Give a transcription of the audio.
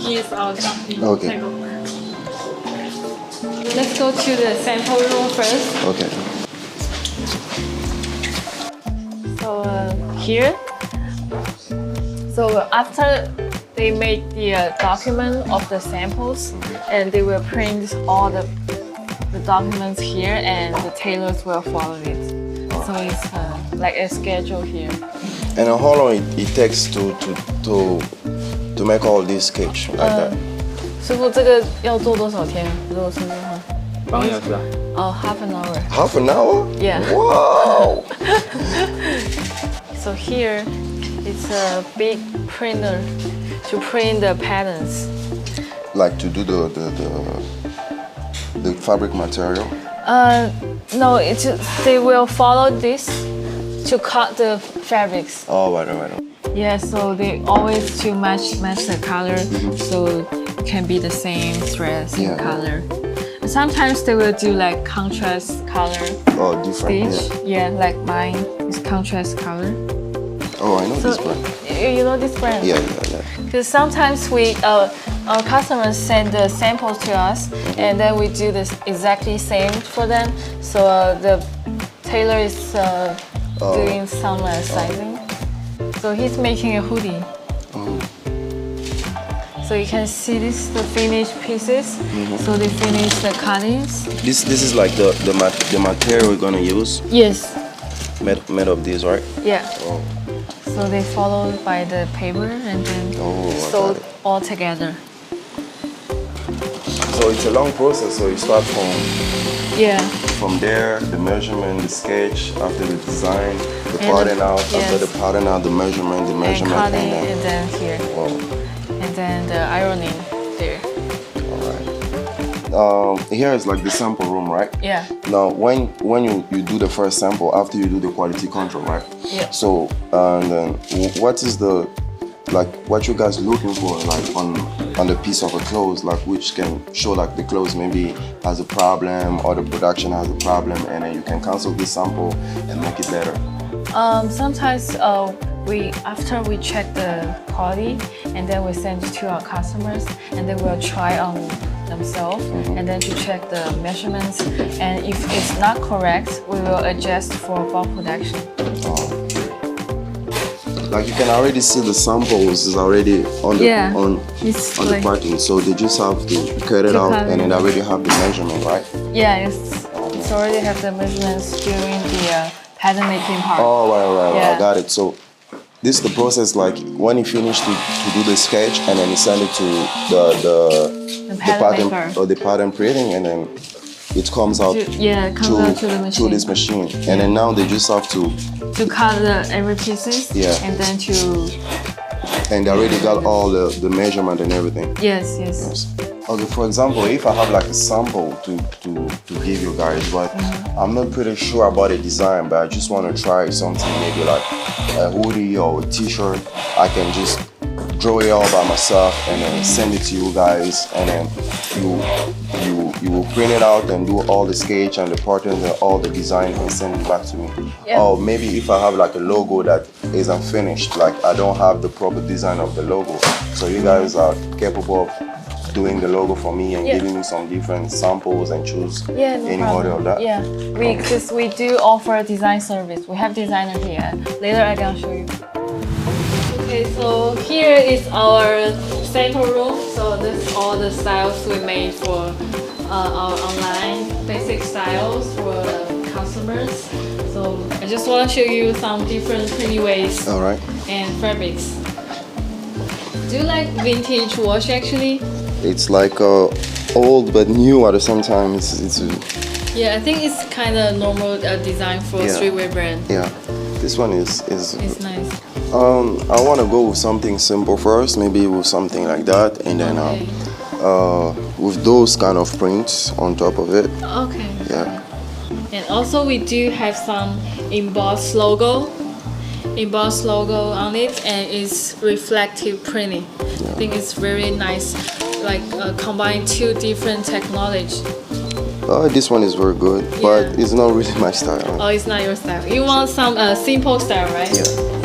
here's our company. Okay. Take a look. Let's go to the sample room first. Okay. So here. So after they make the document of the samples, and they will print all the documents here, and the tailors will follow it. So it's like a schedule here. And how long it takes to make all this sketch like that? 师傅，这个要做多少天？如果是的话，半个小时啊。哦，half an hour. Half an hour? Yeah. Wow! So here, it's a big printer to print the patterns. Like to do the fabric material? No, it's they will follow this to cut the fabrics. Oh, right. Yeah, so they always to match the color, so it can be the same thread, same color. Sometimes they will do like contrast color. Oh, different. Stitch. Yeah, like mine is contrast color. Oh, I know this brand. You know this brand? Yeah. Because sometimes our customers send the samples to us, and then we do this exactly same for them. So the tailor is doing some sizing. So he's making a hoodie. So you can see this the finished pieces. So they finish the cuttings. This is like the material we're gonna use. Yes. Made of this, right? Yeah. Oh. So they follow by the paper and then sewed all together. So it's a long process. So you start Yeah. from there, the measurement, the sketch, after the design, the pattern out, after the pattern out, the measurement, And cutting, and then here. Wow. And then the ironing there. Here is like the sample room, right? Yeah. Now, when you do the first sample, after you do the quality control, right? Yeah. So, and then what is the, like, what you guys looking for, like, on the piece of a clothes, like, which can show, like, the clothes maybe has a problem or the production has a problem, and then you can cancel this sample and make it better? Sometimes after we check the quality, and then we send it to our customers, and they will try on themselves, and then to check the measurements, and if it's not correct, we will adjust for bulk production. Like you can already see the samples is already on the the parting, so they just have to cut it out, and it already have the measurement, right? Yeah, it's already have the measurements during the pattern making part. Oh, right. Yeah. I got it. So this is the process, like when you finish to do the sketch, and then you send it to the pattern or the pattern printing, and then it comes out to the machine. to this machine. And then now they just have to cut every pieces. Yeah. And then and they already got all the measurement and everything. Yes. Okay, for example, if I have like a sample to give you guys, but I'm not pretty sure about the design, but I just want to try something, maybe like a hoodie or a t-shirt, I can just draw it all by myself and then send it to you guys, and then you will print it out and do all the sketch and the patterns and all the design and send it back to me. Yeah. Or maybe if I have like a logo that isn't finished, like I don't have the proper design of the logo, so you guys are capable of doing the logo for me and giving me some different samples and choose any model of that. Yeah, because we do offer design service. We have designer here. Later I can show you. Okay, so here is our sample room. So this is all the styles we made for our online basic styles for customers. So I just want to show you some different pretty ways and fabrics. Do you like vintage wash actually? It's like old but new at the same time. Yeah, I think it's kind of normal design for a streetwear brand. Yeah, this one is it's nice. I want to go with something simple first, maybe with something like that, and then with those kind of prints on top of it. Okay. Yeah. And also we do have some embossed logo on it, and it's reflective printing. I think it's very nice, like combine two different technology. This one is very good, but it's not really my style. Oh, it's not your style. You want some simple style, right? Yeah.